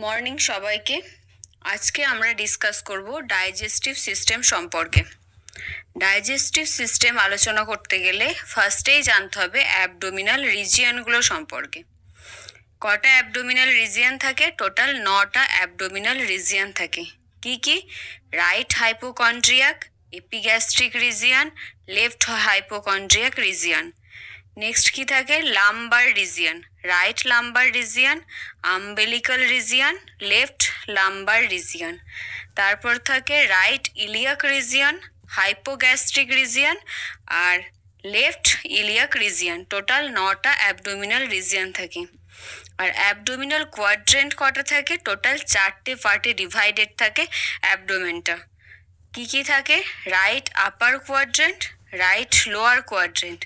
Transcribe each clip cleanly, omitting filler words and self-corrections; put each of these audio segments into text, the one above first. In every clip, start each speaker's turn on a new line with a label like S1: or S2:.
S1: Morning সবাইকে। আজকে আমরা ডিসকাস করব ডাইজেস্টিভ সিস্টেম সম্পর্কে। ডাইজেস্টিভ সিস্টেম আলোচনা করতে গেলে ফার্স্টেই জানতে হবে অ্যাবডোমিনাল রিজিয়নগুলো সম্পর্কে। কটা অ্যাবডোমিনাল রিজিয়ন থাকে? টোটাল 9টা অ্যাবডোমিনাল রিজিয়ন থাকে। কি কি? Right hypochondriac, epigastric region, left hypochondriac region. Next কি থাকে? Lumbar region, right lumbar region, umbilical region, left lumbar region. তারপর থাকে right iliac region, hypogastric region আর লেফট ইলিয়াক রিজিয়ন। টোটাল 9টা অ্যাবডোমিনাল রিজিয়ন থাকে। আর অ্যাবডোমিনাল কোয়াড্রেন্ট কটা থাকে? টোটাল 4টে পার্টে ডিভাইডেড থাকে অ্যাবডোমেনটা। কি কি থাকে? Right upper quadrant, right lower quadrant,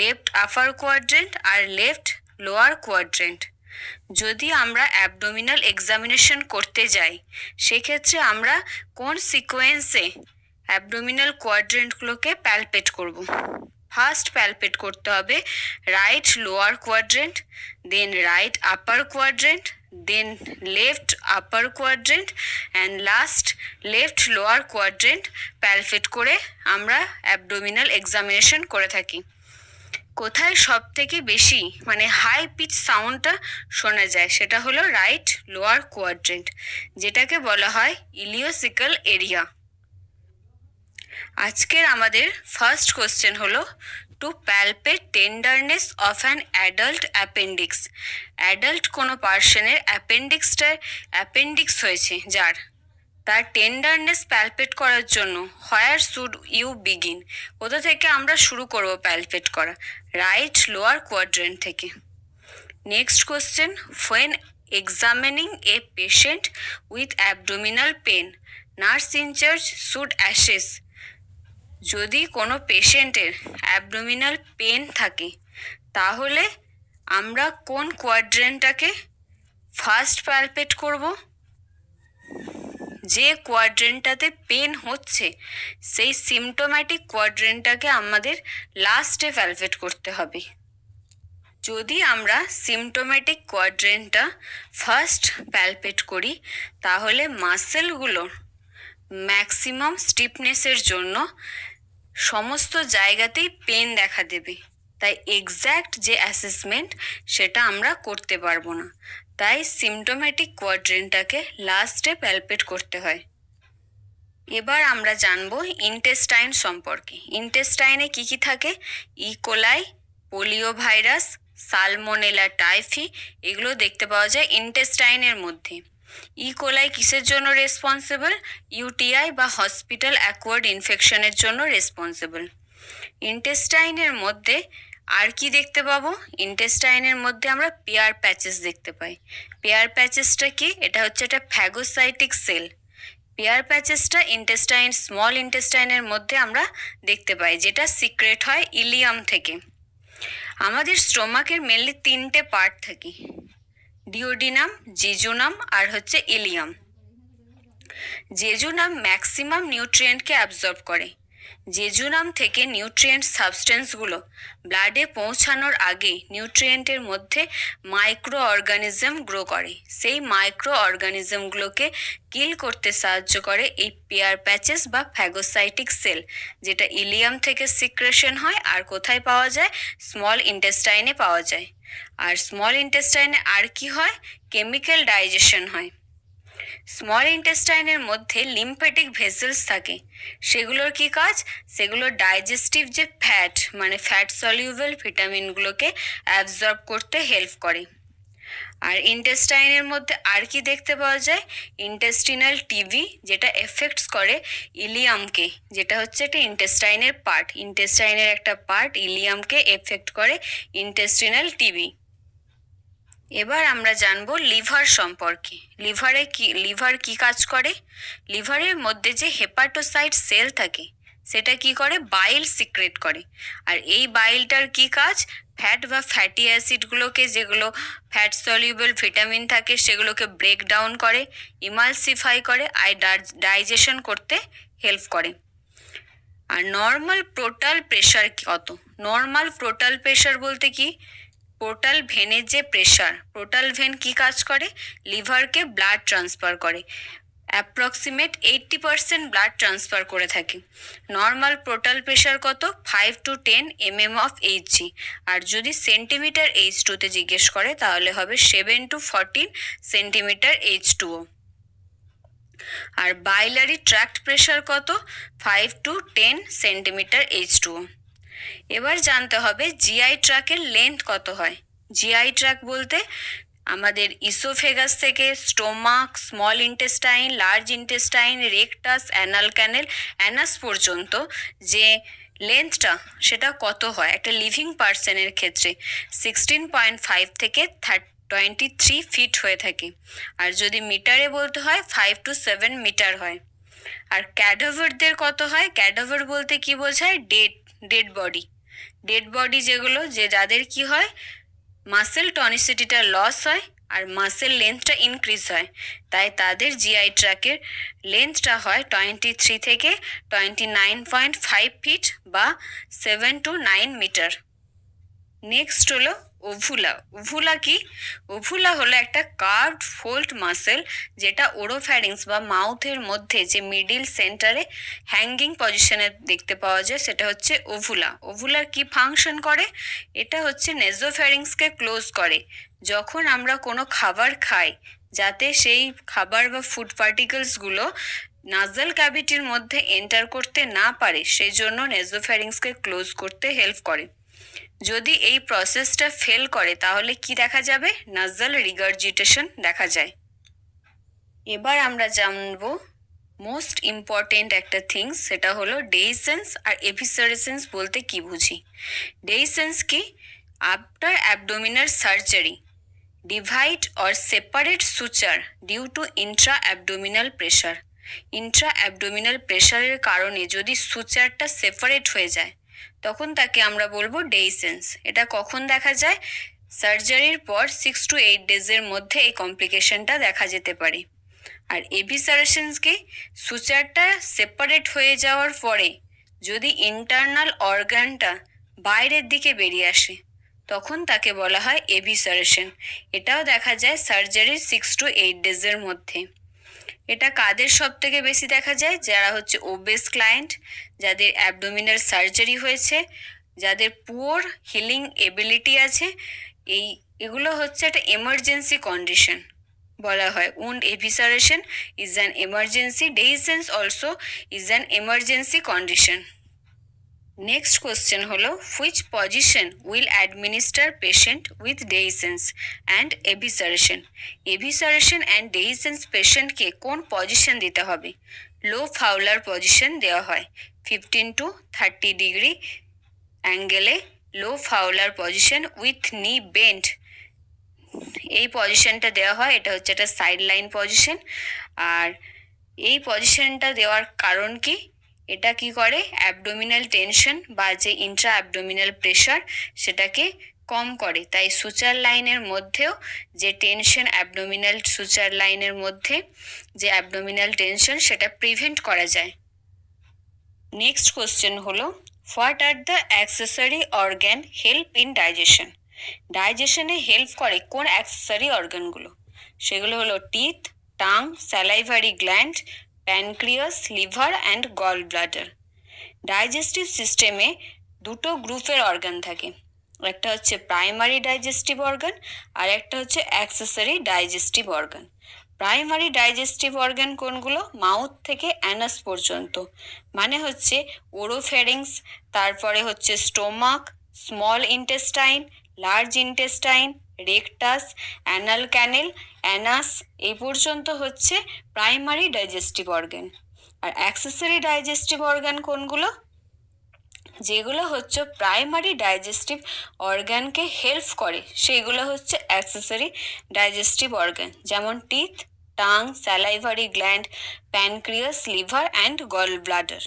S1: left upper quadrant আর লেফট লোয়ার কোয়াড্রেন্ট। যদি আমরা অ্যাবডোমিনাল এক্সামিনেশন করতে যাই সেক্ষেত্রে আমরা কোন সিকোয়েন্সে অ্যাবডোমিনাল কোয়াড্রেন্টগুলোকে প্যালপেট করব? ফার্স্ট প্যালপেট করতে হবে right lower quadrant, then right upper quadrant, then left upper quadrant and last left lower quadrant palpate করে আমরা অ্যাবডোমিনাল এক্সামিনেশন করে থাকি। কোথায় সব থেকে বেশি হাই পিচ সাউন্ডটা শোনা যায় সেটা হলো রাইট লোয়ার কোয়াড্রেন্ট, যেটাকে বলা হয় ইলিওসিক্যাল এরিয়া। আজকের আমাদের ফার্স্ট কোশ্চেন হলো to palpate tenderness of an adult appendix. Adult কোনো পার্সনের অ্যাপেন্ডিক্স হয়েছে যার, তার টেন্ডারনেস প্যালপেট করার জন্য হোয়ার শুড ইউ বিগিন? কোথা থেকে আমরা শুরু করব প্যালপেট করা? রাইট লোয়ার কোয়াড্রেন্ট থেকে। Next question, when examining a patient with abdominal pain nurse incharge should assess. যদি কোনো পেশেন্টের অ্যাবডোমিনাল পেন থাকে তাহলে আমরা কোন কোয়াড্রেন্টটাকে ফার্স্ট প্যালপেট করব? যে কোয়াড্রেন্টটাতে পেন হচ্ছে সেই সিমটোম্যাটিক কোয়াড্রেন্টটাকে আমাদের লাস্টে প্যালপেট করতে হবে। যদি আমরা সিমটোম্যাটিক কোয়াড্রেন্টটা ফার্স্ট প্যালপেট করি তাহলে মাসেলগুলোর ম্যাক্সিমাম স্টিফনেসের জন্য সমস্ত জায়গাতেই পেন দেখা দেবে, তাই এক্স্যাক্ট যে অ্যাসেসমেন্ট সেটা আমরা করতে পারবো না। তাই সিমটোম্যাটিক কোয়াড্রেন্টটাকে লাস্টে প্যালপেট করতে হয়। এবার আমরা জানবো ইন্টেস্টাইন সম্পর্কে। ইন্টেস্টাইনে কি কি থাকে? E. coli, polio virus, salmonella typhi, এগুলো দেখতে পাওয়া যায় ইন্টেস্টাইনের মধ্যে। ইকোলাই কিসের জন্য রেসপন্সিবল? ইউটিআই বা হসপিটাল অ্যাকোয়ার্ড ইনফেকশনের জন্য রেসপন্সিবল। ইন্টেস্টাইনের মধ্যে আর কি দেখতে পাবো? ইন্টেস্টাইনের মধ্যে আমরা পেয়ার প্যাচেস দেখতে পাই। পেয়ার প্যাচেসটা কি? এটা হচ্ছে একটা ফ্যাগোসাইটিক সেল। পেয়ার প্যাচেসটা স্মল ইন্টেস্টাইনের মধ্যে আমরা দেখতে পাই, যেটা সিক্রেট হয় ইলিয়াম থেকে। আমাদের স্টোমাকের মেনলি 3টে পার্ট থাকে, ডিওডিনাম, জেজুনাম আর হচ্ছে ইলিয়াম। জেজুনাম ম্যাক্সিমাম নিউট্রিয়েন্টকে অ্যাবজর্ব করে। জেজুনাম থেকে নিউট্রিয়েন্ট সাবস্টেন্সগুলো ব্লাডে পৌঁছানোর আগে নিউট্রিয়েন্টের মধ্যে মাইক্রো অর্গানিজম গ্রো করে। সেই মাইক্রো অর্গানিজমগুলোকে কিল করতে সাহায্য করে এই পেয়ার প্যাচেস বা ফ্যাগোসাইটিক সেল, যেটা ইলিয়াম থেকে সিক্রেশন হয়। আর কোথায় পাওয়া যায়? স্মল ইন্টেস্টাইনে পাওয়া যায়। আর স্মল ইন্টেস্টাইনে আর কি হয়? কেমিক্যাল ডাইজেশন হয়। স্মল ইন্টেস্টাইনের মধ্যে লিম্ফ্যাটিক ভেসেলস থাকে। সেগুলোর কি কাজ? সেগুলো ডাইজেস্টিভ যে ফ্যাট সলিউবল ভিটামিনগুলোকে অ্যাবজর্ব করতে হেল্প করে। আর ইন্টেস্টাইনের মধ্যে আর কি দেখতে পাওয়া যায়? ইন্টেস্টিনাল টিবি, যেটা এফেক্টস করে ইলিয়ামকে, যেটা হচ্ছে একটা ইন্টেস্টাইনের পার্ট। ইন্টেস্টাইনের একটা পার্ট ইলিয়ামকে এফেক্ট করে ইন্টেস্টিনাল টিবি। এবার আমরা জানবো লিভার সম্পর্কে। লিভার কি কাজ করে? লিভারের মধ্যে যে হেপাটোসাইট সেল থাকে সেটা কি করে? বাইল সিক্রেট করে। আর এই বাইলটার কি কাজ? ফ্যাট বা ফ্যাটি অ্যাসিডগুলোকে, যেগুলো ফ্যাট সলিউবল ভিটামিন থাকে, সেগুলোকে ব্রেক ডাউন করে, ইমালসিফাই করে আর ডাইজেশন করতে হেল্প করে। আর নর্মাল পোর্টাল প্রেশার কত? নর্মাল পোর্টাল প্রেশার বলতে কি? পোর্টাল ভেনের যে প্রেশার, পোর্টাল ভেন কি কাজ করে? লিভারকে ব্লাড ট্রান্সফার করে, অ্যাপ্রক্সিমেট 80% ব্লাড ট্রান্সফার করে থাকে। নর্মাল পোর্টাল প্রেশার কত? 5 to 10 mm অফ এইচজি। আর যদি সেন্টিমিটার H2-তে জিজ্ঞেস করে তাহলে হবে 7 to 14 সেন্টিমিটার H2O। আর বাইলারি ট্র্যাক্ট প্রেশার কত? 5 to 10 সেন্টিমিটার H2O। এবার জানতে হবে জিআই ট্র্যাকের লেন্থ কত হয়। জিআই ট্র্যাক বলতে আমাদের ইসোফেগাস থেকে stomach, small intestine, large intestine, rectus, anal ক্যানেল, অ্যানাস পর্যন্ত যে লেন্থটা সেটা কত হয় একটা লিভিং পার্সনের ক্ষেত্রে? 16.5 থেকে 23 ফিট হয়ে থাকে। আর যদি মিটারে বলতে হয় 5 to 7 মিটার হয়। আর ক্যাডাভারদের কত হয়? ক্যাডাভার বলতে কি বোঝায়? Dead body. ডেড বডি যেগুলো, যাদের কি হয়, মাসেল টনিসিটিটা লস হয় আর মাসেল লেন্থটা ইনক্রিজ হয়, তাই তাদের জিআই ট্র্যাকের লেন্থটা হয় 23 থেকে 29.5 ফিট বা 7 to 9 মিটার। নেক্সট হলো ওভুলা। ওভুলা কি? ওভুলা হলো একটা কার্ভড ফোল্ড মাসেল, যেটা ওরোফ্যারিংস বা মাউথের মধ্যে যে মিডিল সেন্টারে হ্যাঙ্গিং পজিশনে দেখতে পাওয়া যায়, সেটা হচ্ছে ওভুলা। ওভুলার কি ফাংশন করে? এটা হচ্ছে নেজোফ্যারিংসকে ক্লোজ করে। যখন আমরা কোনো খাবার খাই, যাতে সেই খাবার বা ফুড পার্টিকেলসগুলো নাজাল ক্যাভিটির মধ্যে এন্টার করতে না পারে, সেই জন্য নেজোফ্যারিংসকে ক্লোজ করতে হেল্প করে। যদি এই প্রসেসটা ফেল করে তাহলে কি দেখা যাবে? নাজাল রিগার্জিটেশন দেখা যায়। এবার আমরা জানবো মোস্ট ইম্পর্টেন্ট একটা থিংস, সেটা হলো ডেইসেন্স আর এভিসারেসেন্স বলতে কি বুঝি। ডেইসেন্স কি? After abdominal surgery divide or separate suture due to intra abdominal pressure. Intra abdominal প্রেশারের কারণে যদি সুচারটা সেপারেট হয়ে যায়, তখন তাকে আমরা বলবো ডেইসেন্স। এটা কখন দেখা যায়? সার্জারির পর 6 to 8 ডেজের মধ্যে এই কমপ্লিকেশনটা দেখা যেতে পারে। আর এভিসারেশনস কি? সুচারটা সেপারেট হয়ে যাওয়ার পরে যদি ইন্টারনাল অর্গানটা বাইরের দিকে বেরিয়ে আসে, তখন তাকে বলা হয় এভিসারেশন। এটাও দেখা যায় সার্জারির 6 to 8 ডেজের মধ্যে। এটা কাদের সব থেকে বেশি দেখা যায়? যারা হচ্ছে ওবেস ক্লায়েন্ট, যাদের অ্যাবডোমিনাল সার্জারি হয়েছে, যাদের পুয়ার হিলিং এবিলিটি আছে, এগুলো হচ্ছে একটা এমার্জেন্সি কন্ডিশন বলা হয়। Wound evisceration is an emergency, dehiscence also is an emergency condition. Next question হলো which position will administer patient with dehiscence and evisceration. Evisceration and dehiscence পেশেন্টকে কোন পজিশন দিতে হবে? লো ফাউলার পজিশন দেওয়া হয়। 15 to 30 ডিগ্রি অ্যাঙ্গেলে লো ফাউলার পজিশন উইথ নি bend, এই পজিশনটা দেওয়া হয়। এটা হচ্ছে একটা সাইড লাইন পজিশন। আর এই পজিশনটা দেওয়ার কারণ কি? এটা কি করে? অ্যাবডোমিনাল টেনশন বা যে ইন্ট্রা অ্যাবডোমিনাল প্রেশার সেটাকে কম করে। তাই সুচার লাইনের মধ্যেও যে টেনশন, অ্যাবডোমিনাল সুচার লাইনের মধ্যে যে অ্যাবডোমিনাল টেনশন, সেটা প্রিভেন্ট করা যায়। নেক্সট কোশ্চেন হলো what are the accessory organ help in digestion. ডাইজেশনে হেল্প করে কোন অ্যাক্সেসরি অর্গানগুলো? সেগুলো হলো teeth, tongue, salivary gland, pancreas, liver and gall bladder. Digestive সিস্টেমে দুটো গ্রুপের অর্গান থাকে, একটা হচ্ছে প্রাইমারি ডাইজেস্টিভ অর্গান আর একটা হচ্ছে accessory digestive organ. Primary digestive organ কোনগুলো? মাউথ থেকে অ্যানাস পর্যন্ত, মানে হচ্ছে ওরোফ্যারিংস, তারপরে হচ্ছে stomach, small intestine, large intestine, rectus, anal ক্যানেল, অ্যানাস, এই পর্যন্ত হচ্ছে প্রাইমারি ডাইজেস্টিভ অর্গান। আর অ্যাক্সেসরি ডাইজেস্টিভ অর্গান কোনগুলো? যেগুলো হচ্ছে প্রাইমারি ডাইজেস্টিভ অর্গানকে হেল্প করে, সেইগুলো হচ্ছে অ্যাক্সেসরি ডাইজেস্টিভ অর্গান, যেমন teeth, tongue, salivary gland, pancreas, liver and gall bladder.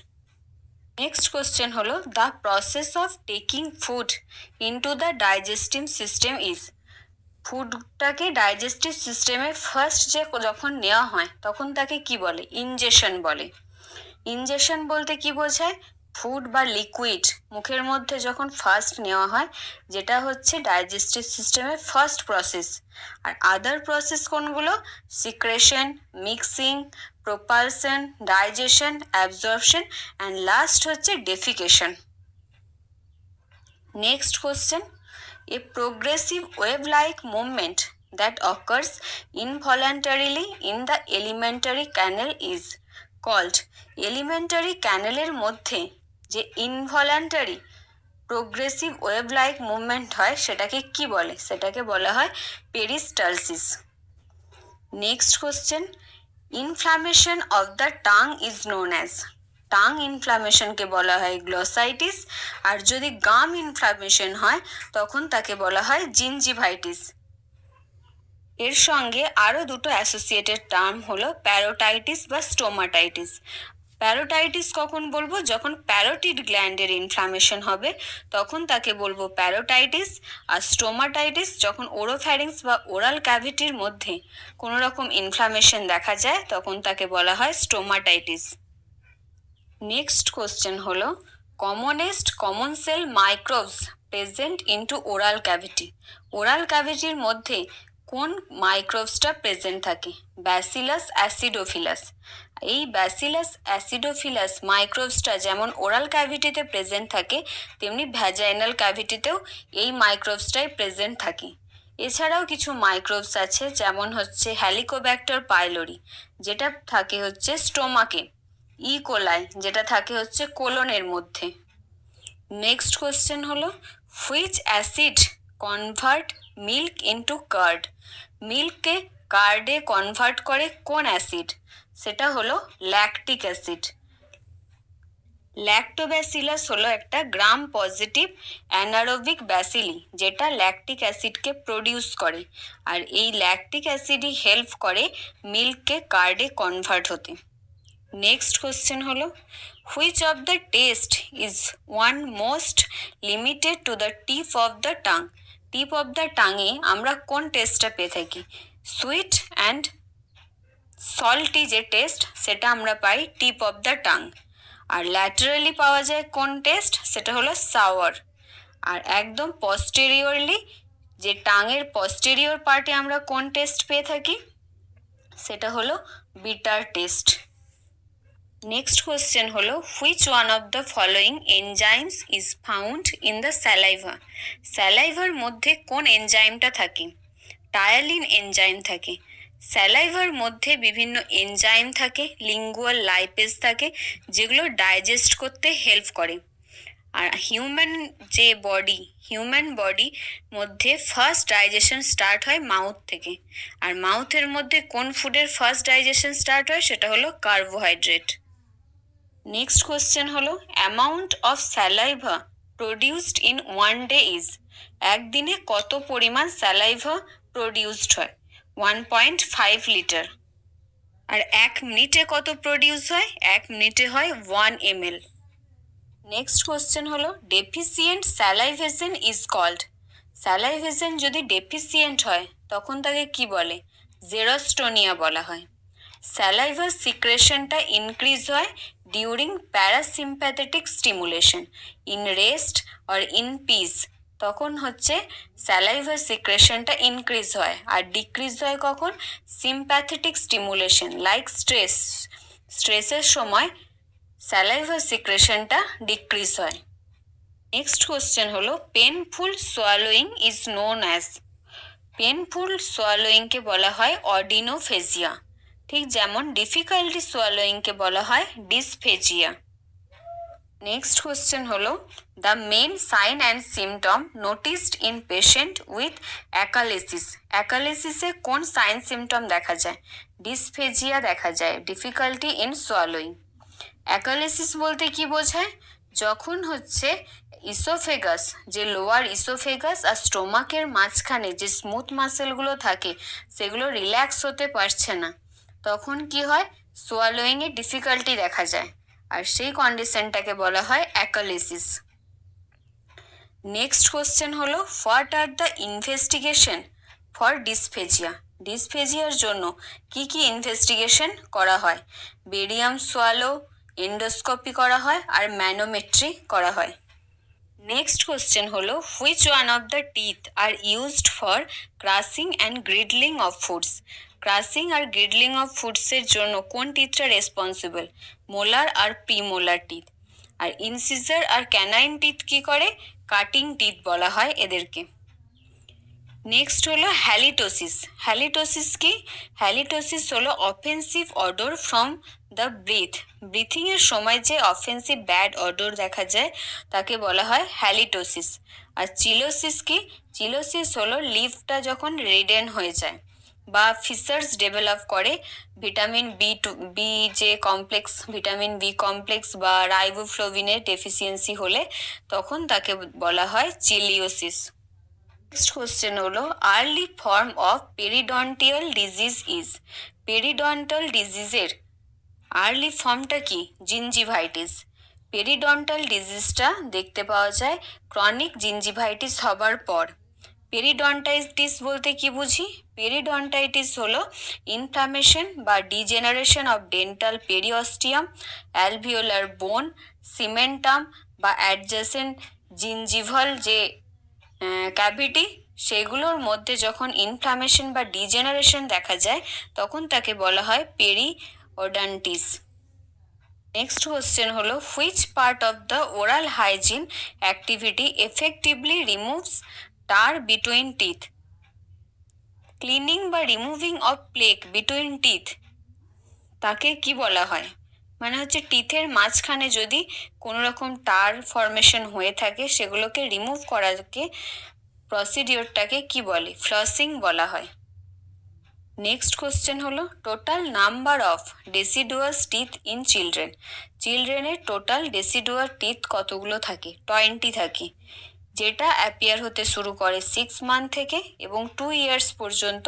S1: Next question হলো the process of taking food into the digestive system is. ফুডটাকে digestive সিস্টেমে ফার্স্ট যখন নেওয়া হয় তখন তাকে কি বলে? ইনজেকশন বলে। ইনজেকশন বলতে কি বোঝায়? ফুড বা লিকুইড মুখের মধ্যে যখন ফার্স্ট নেওয়া হয়, যেটা হচ্ছে ডাইজেস্টিভ সিস্টেমের ফার্স্ট প্রসেস। আর আদার প্রসেস কোনগুলো? Secretion, mixing, propulsion, digestion, absorption and last হচ্ছে defecation. Next question, a progressive wave-like movement that occurs involuntarily in the alimentary canal is called alimentary canal-এর মধ্যে যে involuntary progressive wave like movement হয় সেটাকে কি বলে? সেটাকে বলা হয় peristalsis. Next question, inflammation of the tongue is known as, tongue ইনফ্লামেশনকে বলা হয় গ্লসাইটিস, আর যদি গাম ইনফ্লামেশন হয় তখন তাকে বলা হয় জিঞ্জিভাইটিস। এর সঙ্গে আরও দুটো অ্যাসোসিয়েটেড টার্ম হলো প্যারোটাইটিস বা স্টোমাটাইটিস। প্যারোটাইটিস কখন বলবো? যখন প্যারোটিড গ্ল্যান্ডের ইনফ্লামেশন হবে তখন তাকে বলবো প্যারোটাইটিস। আর স্টোমাটাইটিস যখন ওরোফ্যারিংস বা ওরাল ক্যাভিটির মধ্যে কোনো রকম ইনফ্লামেশন দেখা যায় তখন তাকে বলা হয় স্টোমাটাইটিস। নেক্সট কোশ্চেন হলো commonest common cell microbes present into oral cavity. Oral ক্যাভিটির মধ্যে কোন মাইক্রোবসটা প্রেজেন্ট থাকে? Bacillus acidophilus. এই ব্যাসিলাস অ্যাসিডোফিলাস মাইক্রোবসটা যেমন ওরাল ক্যাভিটিতে প্রেজেন্ট থাকে তেমনি ভ্যাজাইনাল ক্যাভিটিতেও এই মাইক্রোবসটাই প্রেজেন্ট থাকে। এছাড়াও কিছু মাইক্রোবস আছে যেমন হচ্ছে হেলিকোব্যাক্টার পাইলোরি, যেটা থাকে হচ্ছে স্টোমাকে, ইকোলাই যেটা থাকে হচ্ছে কোলনের মধ্যে। নেক্সট কোশ্চেন হলো which acid convert milk into curd. মিল্ককে কার্ডে কনভার্ট করে কোন অ্যাসিড? সেটা হলো ল্যাকটিক অ্যাসিড। ল্যাক্টোব্যাসিলাস হলো একটা গ্রাম পজিটিভ অ্যানারোবিক ব্যাসিলি যেটা ল্যাকটিক অ্যাসিডকে প্রডিউস করে, আর এই ল্যাকটিক অ্যাসিডই হেল্প করে মিল্ককে কার্ডে কনভার্ট হতে। নেক্সট কোশ্চেন হলো which of the taste is one most limited to the tip of the tongue. Tip of the টাঙে আমরা কোন টেস্টটা পেয়ে থাকি? সুইট অ্যান্ড সল্টি যে টেস্ট সেটা আমরা পাই টিপ অফ দ্য টাং। আর ল্যাটারালি পাওয়া যায় কোন টেস্ট? সেটা হলো সাওয়ার। আর একদম পস্টেরিয়রলি যে টাঙের পস্টেরিয়র পার্টে আমরা কোন টেস্ট পেয়ে থাকি? সেটা হলো বিটার টেস্ট। নেক্সট কোশ্চেন হলো which one of the following enzymes is found in the saliva. স্যালাইভার মধ্যে কোন এনজাইমটা থাকে? টায়ালিন এনজাইম থাকে। স্যালাইভার মধ্যে বিভিন্ন এনজাইম থাকে, লিঙ্গুয়াল লাইপেজ থাকে যেগুলো ডাইজেস্ট করতে হেল্প করে। আর হিউম্যান বডি মধ্যে ফার্স্ট ডাইজেশন স্টার্ট হয় মাউথ থেকে। আর মাউথের মধ্যে কোন ফুডের ফার্স্ট ডাইজেশন স্টার্ট হয়? সেটা হলো কার্বোহাইড্রেট। নেক্সট কোশ্চেন হলো amount of saliva produced in one day is. একদিনে কত পরিমাণ স্যালাইভা প্রডিউসড হয়? 1.5 লিটার। আর 1 মিনিটে কত প্রডিউস হয়? 1 মিনিটে হয় 1 ml। নেক্সট কোশ্চেন হলো deficient salivation is called. Salivation যদি ডেফিসিয়েন্ট হয় তখন তাকে কি বলে? জেরোস্টোনিয়া বলা হয়। স্যালাইভার সিক্রেশনটা ইনক্রিজ হয় during parasympathetic stimulation, in rest or in peace তখন হচ্ছে স্যালাইভার সিক্রেশনটা ইনক্রিজ হয়। আর ডিক্রিজ হয় কখন? সিম্প্যাথেটিক স্টিমুলেশন লাইক স্ট্রেসের সময় স্যালাইভার সিক্রেশনটা ডিক্রিজ হয়। নেক্সট কোশ্চেন হলো painful swallowing is known as. Painful সোয়ালোয়িংকে বলা হয় অডিনোফেজিয়া, ঠিক যেমন ডিফিকাল্টি সোয়ালোয়িংকে বলা হয় ডিসফেজিয়া। নেক্সট কোশ্চেন হলো the main sign and symptom noticed in patient with achalasia. অ্যাকালেসিসে কোন সাইন সিমটম দেখা যায়? ডিসফেজিয়া দেখা যায়, ডিফিকাল্টি ইন সোয়ালোয়িং। অ্যাকালেসিস বলতে কি বোঝায়? যখন হচ্ছে ইসোফেগাস, যে লোয়ার ইসোফেগাস আর স্টোমাকের মাঝখানে যে স্মুথ মাসেলগুলো থাকে সেগুলো রিল্যাক্স হতে পারছে না, তখন কি হয়? সোয়ালোয়িংয়ে ডিফিকাল্টি দেখা যায়, আর সেই কন্ডিশনটাকে বলা হয় অ্যাকালেসিস। নেক্সট কোশ্চেন হলো what are the investigation for dysphagia. ডিসফেজিয়ার জন্য কি কি ইনভেস্টিগেশন করা হয়? বেরিয়াম সোয়ালো, এন্ডোস্কোপি করা হয় আর ম্যানোমেট্রি করা হয়। নেক্সট কোশ্চেন হলো which one of the teeth are used for crushing and grinding of foods. Crushing আর গ্রিডলিং অফ ফুডসের জন্য কোন টিথটা রেসপন্সিবল? মোলার আর প্রিমোলার টিথ। আর ইনসিজার আর ক্যানাইন টিথ কি করে? কাটিং টিথ বলা হয় এদেরকে। নেক্সট হলো হ্যালিটোসিস। হ্যালিটোসিস কি? হ্যালিটোসিস হলো অফেন্সিভ অডর ফ্রম দ্য ব্রিথিংয়ের সময় যে অফেন্সিভ ব্যাড অডর দেখা যায় তাকে বলা হয় হ্যালিটোসিস। আর চিলোসিস কি? চিলোসিস হলো লিফটা যখন রেডেন হয়ে যায় বা ফিসার্স ডেভেলপ করে ভিটামিন বি যে কমপ্লেক্স, ভিটামিন বি কমপ্লেক্স বা রাইবোফ্লোভিনের ডেফিসিয়েন্সি হলে তখন তাকে বলা হয় চিলিওসিস। নেক্সট কোশ্চেন হলো early form of periodontal disease is. Periodontal ডিজিজের আর্লি ফর্মটা কি? জিঞ্জিভাইটিস। পেরিডন্টাল ডিজিজটা দেখতে পাওয়া যায় ক্রনিক জিঞ্জিভাইটিস হবার পর। পেরিডন্টাইটিস বলতে কি বুঝি? পেরিডন্টাইটিস হলো ইনফ্লামেশন বা degeneration of dental periosteum, alveolar বোন, সিমেন্টাম বা অ্যাডজেসেন্ট জিঞ্জিভাল যে ক্যাভিটি সেগুলোর মধ্যে যখন ইনফ্লামেশন বা ডিজেনারেশন দেখা যায় তখন তাকে বলা হয় পেরিওডন্টিস। নেক্সট কোশ্চেন হলো which part of the oral hygiene activity effectively removes টার বিটুইন টিথ। ক্লিনিং বা removing of plaque between teeth তাকে কি বলা হয়? মানে হচ্ছে টিথের মাঝখানে যদি কোনো রকম টার ফর্মেশন হয়ে থাকে সেগুলোকে রিমুভ করাকে প্রসিডিওরটাকে কি বলে? ফ্লসিং বলা হয়। নেক্সট কোশ্চেন হলো total number of deciduous teeth in children. চিলড্রেনের টোটাল ডেসিডুয়ার টিথ কতগুলো থাকে? 20 থাকে, যেটা অ্যাপিয়ার হতে শুরু করে 6 মান্থ থেকে এবং 2 ইয়ার্স পর্যন্ত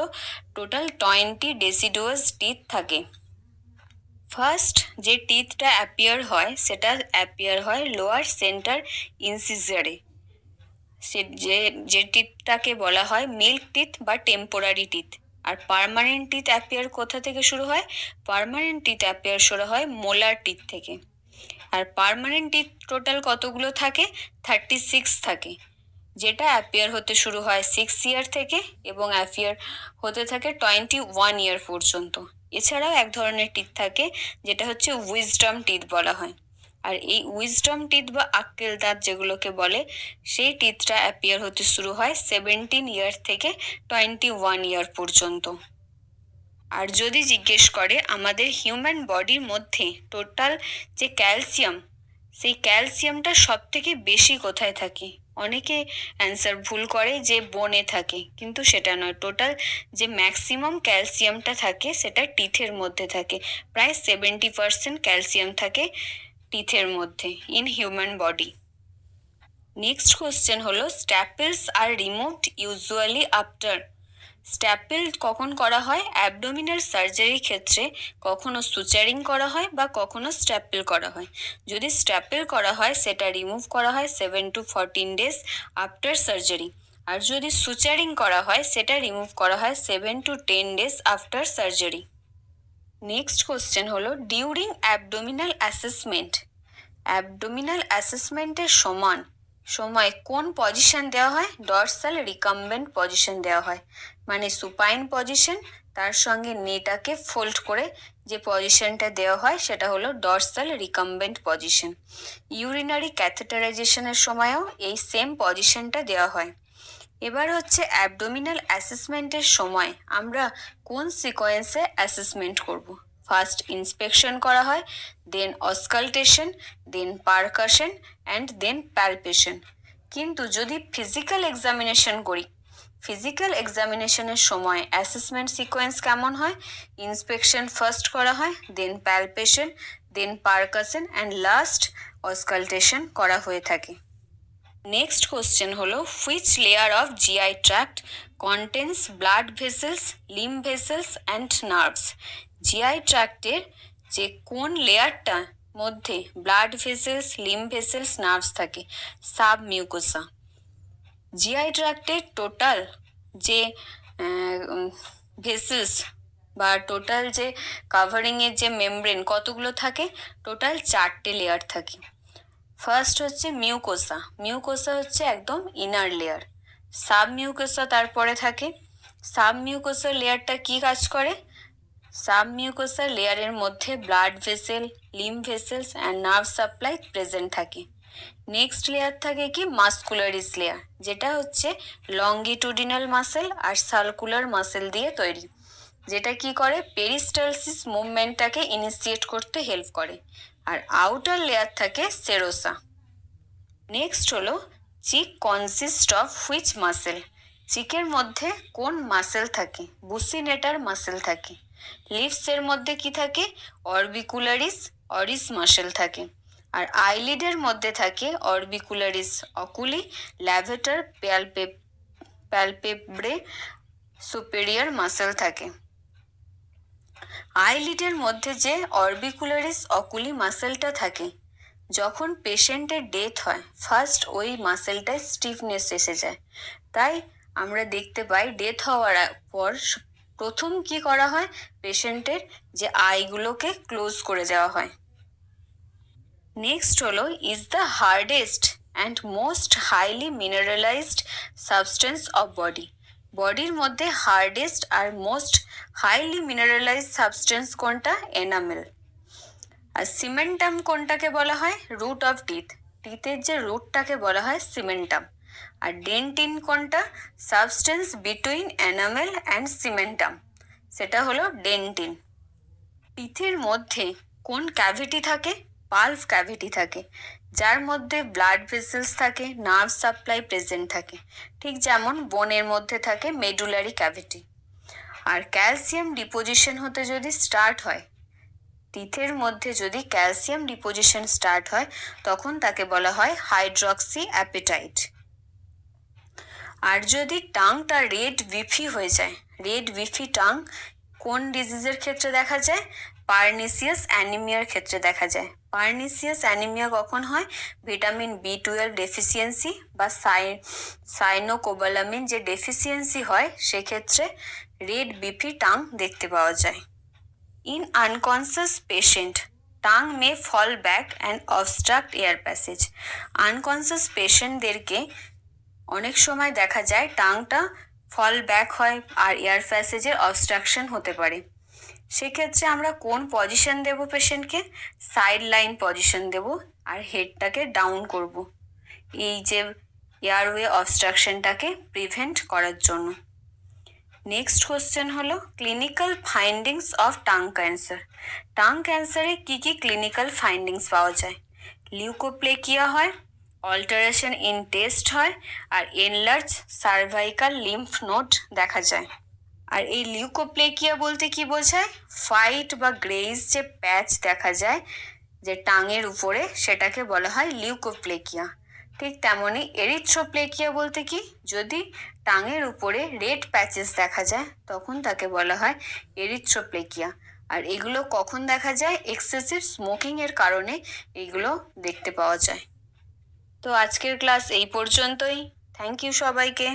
S1: টোটাল 20 ডেসিডুয়াস টিথ থাকে। ফার্স্ট যে টিথটা অ্যাপিয়ার হয় সেটা অ্যাপিয়ার হয় লোয়ার সেন্টার ইনসিজারে। যে টিথটাকে বলা হয় মিল্ক টিথ বা টেম্পোরারি টিথ। আর পার্মানেন্ট টিথ অ্যাপিয়ার কোথা থেকে শুরু হয়? পার্মানেন্ট টিথ অ্যাপিয়ার শুরু হয় মোলার টিথ থেকে। আর পার্মানেন্ট টিথ টোটাল কতগুলো থাকে? 36 থাকে, যেটা অ্যাপিয়ার হতে শুরু হয় 6 ইয়ার থেকে এবং অ্যাপিয়ার হতে থাকে 21 ইয়ার পর্যন্ত। এছাড়াও এক ধরনের টিথ থাকে যেটা হচ্ছে উইজডম টিথ বলা হয়। আর এই উইজডম টিথ বা আক্কেল দাঁত যেগুলোকে বলে সেই টিথটা অ্যাপিয়ার হতে শুরু হয় 17 ইয়ার থেকে 21 ইয়ার পর্যন্ত। আর যদি জিজ্ঞেস করে আমাদের হিউম্যান বডির মধ্যে টোটাল যে ক্যালসিয়াম, সেই ক্যালসিয়ামটা সব থেকে বেশি কোথায় থাকে? অনেকে অ্যান্সার ভুল করে যে বোনে থাকে, কিন্তু সেটা নয়। টোটাল যে ম্যাক্সিমাম ক্যালসিয়ামটা থাকে সেটা টিথের মধ্যে থাকে। প্রায় 70% ক্যালসিয়াম থাকে টিথের মধ্যে in human body. Next question হলো staples are removed usually after. Staple কখন করা হয়? অ্যাবডোমিনাল সার্জারির ক্ষেত্রে কখনো সুচারিং করা হয় বা কখনো স্ট্যাপেল করা হয়। যদি স্ট্যাপেল করা হয় সেটা রিমুভ করা হয় 7 to 14 ডেজ আফটার সার্জারি। আর যদি সুচারিং করা হয় সেটা রিমুভ করা হয় 7 to 10 days after surgery. Next question হলো ডিউরিং অ্যাবডোমিনাল অ্যাসেসমেন্ট। অ্যাবডোমিনাল অ্যাসেসমেন্টের সময় কোন পজিশন দেওয়া হয়? ডরসাল রিকাম্বেন্ট পজিশন দেওয়া হয়, মানে সুপাইন পজিশন, তার সঙ্গে নেটাকে ফোল্ড করে যে পজিশনটা দেওয়া হয় সেটা হলো ডরসাল রিকাম্বেন্ট পজিশন। ইউরিনারি ক্যাথেটারাইজেশনের সময়ও এই সেম পজিশনটা দেওয়া হয়। এবার হচ্ছে অ্যাবডোমিনাল অ্যাসেসমেন্টের সময় আমরা কোন সিকোয়েন্সে অ্যাসেসমেন্ট করব? ফার্স্ট ইন্সপেকশন করা হয়, then auscultation, then percussion and then palpation. কিন্তু যদি ফিজিক্যাল এক্সামিনেশন করি, ফিজিক্যাল এক্সামিনেশনের সময় অ্যাসেসমেন্ট সিকোয়েন্স কেমন হয়? ইন্সপেকশন ফার্স্ট করা হয়, then palpation, then percussion and last auscultation করা হয়ে থাকে। নেক্সট কোশ্চেন হলো which layer of GI tract contains blood vessels, lymph vessels and nerves. GI ট্র্যাক্টের যে কোন লেয়ারটা মধ্যে blood vessels, lymph vessels, nerves থাকে? Sub mucosa. জিআই ট্র্যাক্টের টোটাল যে ভেসেলস বা টোটাল যে কাভারিংয়ের যে মেমব্রেন কতগুলো থাকে, টোটাল 4টে লেয়ার থাকে। ফার্স্ট হচ্ছে মিউকোসা। মিউকোসা হচ্ছে একদম ইনার লেয়ার। সাব মিউকোসা তারপরে থাকে। সাব মিউকোসা লেয়ারটা কি কাজ করে? সাব মিউকোসা লেয়ারের মধ্যে blood vessel, lymph vessels and nerve supply present থাকে। নেক্সট লেয়ার থাকে কি মাস্কুলারিস লেয়ার, যেটা হচ্ছে লঙ্গিটুডিনাল মাসেল আর সার্কুলার মাসেল দিয়ে তৈরি, যেটা কি করে পেরিস্টালসিস মুভমেন্টটাকে ইনিশিয়েট করতে হেল্প করে। আর আউটার লেয়ার থাকে সেরোসা। নেক্সট হলো চিক কনসিস্ট অফ হুইচ মাসেল। চিকের মধ্যে কোন মাসেল থাকে? বুসিনেটার মাসেল থাকে। লিভসের মধ্যে কি থাকে? অরবিকুলারিস অরিস মাসেল থাকে। আর আইলিডের মধ্যে থাকে অরবিকুলারিস অকুলি ল্যাভেটার প্যালপেব্রে সুপেরিয়র মাসেল থাকে। আইলিডের মধ্যে যে অরবিকুলারিস অকুলি মাসেলটা থাকে, যখন পেশেন্টের ডেথ হয় ফার্স্ট ওই মাসেলটায় স্টিফনেস এসে যায়। তাই আমরা দেখতে পাই ডেথ হওয়ার পর প্রথম কি করা হয়, পেশেন্টের যে আইগুলোকে ক্লোজ করে দেওয়া হয়। নেক্সট হলো is the hardest and most highly mineralised substance of body. বডির মধ্যে হার্ডেস্ট আর মোস্ট হাইলি মিনারেলাইজড সাবস্টেন্স কোনটা? এনামেল। আর সিমেন্টাম কোনটাকে বলা হয়? Root of teeth. টিথের যে রুটটাকে বলা হয় সিমেন্টাম। আর ডেন্টিন কোনটা? Substance between enamel and cementum, সেটা হলো ডেন্টিন। টিথের মধ্যে কোন ক্যাভিটি থাকে? পালভ ক্যাভিটি থাকে, যার মধ্যে ব্লাড ভেসেলস থাকে, নার্ভ সাপ্লাই প্রেজেন্ট থাকে, ঠিক যেমন বোনের মধ্যে থাকে মেডুলারি ক্যাভিটি। আর ক্যালসিয়াম ডিপোজিশন হতে যদি স্টার্ট হয়, টিথের মধ্যে যদি ক্যালসিয়াম ডিপোজিশন স্টার্ট হয়, তখন তাকে বলা হয় হাইড্রক্সি অ্যাপেটাইট। আর যদি টাংটা রেড বিফি হয়ে যায়, রেড বিফি টাং কোন ডিজিজের ক্ষেত্রে দেখা যায়? পার্নিসিয়াস অ্যানিমিয়ার ক্ষেত্রে দেখা যায়। পার্নিসিয়াস অ্যানিমিয়া কখন হয়? ভিটামিন B12 ডেফিসিয়েন্সি বা সাইনোকোবালামিন যে ডেফিসিয়েন্সি হয়, সেক্ষেত্রে রেড বিফি টাং দেখতে পাওয়া যায়। In unconscious patient, tongue may fall back and obstruct air passage. Unconscious পেশেন্টদেরকে অনেক সময় দেখা যায় টাংটা ফল ব্যাক হয় আর এয়ার প্যাসেজের অবস্ট্রাকশন হতে পারে। সেক্ষেত্রে আমরা কোন পজিশন দেব পেশেন্টকে? সাইড লাইন পজিশন দেব আর হেডটাকে ডাউন করব, এই যে এয়ারওয়ে অবস্ট্রাকশনটাকে প্রিভেন্ট করার জন্য। নেক্সট কোশ্চেন হলো clinical findings of tongue cancer. Tongue ক্যান্সারে কি কি ক্লিনিক্যাল ফাইন্ডিংস পাওয়া যায়? লিউকোপ্লেকিয়া হয়, অল্টারেশন ইন টেস্ট হয়, আর এনলার্জ সার্ভাইকাল লিম্ফ নোড দেখা যায়। আর এই লিউকোপ্লেকিয়া বলতে কি বোঝায়? ফাইট বা গ্রেইজ যে প্যাচ দেখা যায় যে টাঙের উপরে, সেটাকে বলা হয় লিউকোপ্লেকিয়া। ঠিক তেমনই এরিথ্রোপ্লেকিয়া বলতে কি? যদি টাঙের উপরে রেড প্যাচেস দেখা যায়, তখন তাকে বলা হয় এরিথ্রোপ্লেকিয়া। আর এগুলো কখন দেখা যায়? এক্সেসিভ স্মোকিংয়ের কারণে এইগুলো দেখতে পাওয়া যায়। তো আজকের ক্লাস এই পর্যন্তই। থ্যাংক ইউ সবাইকে।